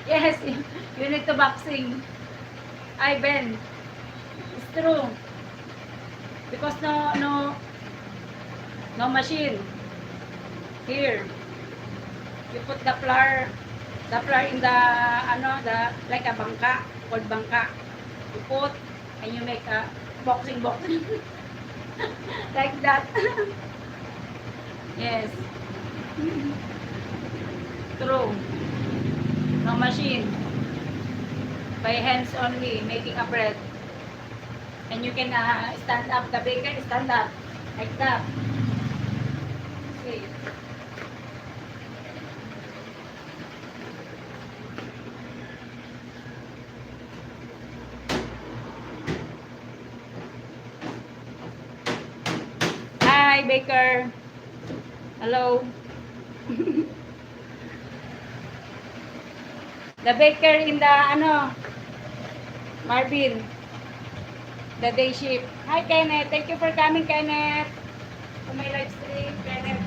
Yes, you need to boxing. Ay, Ben, it's true. Because no machine. Here, you put the flour in the, like a bangka, called bangka. You put, and you make a boxing. Like that. Yes. True. No machine. By hands only, making a bread. And you can stand up, the baker stand up. Like that. See. Hi, baker. Hello. The baker in the, Marvin. The day shift. Hi, Kenneth. Thank you for coming, Kenneth. To my live stream, Kenneth.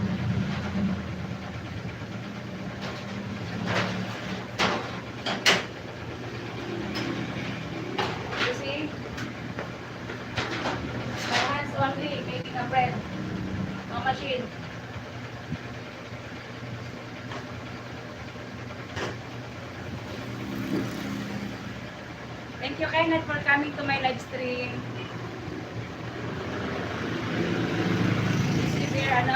You see? My hands only, making a bread. No machine. Thank you, Kenneth, for coming to my live stream.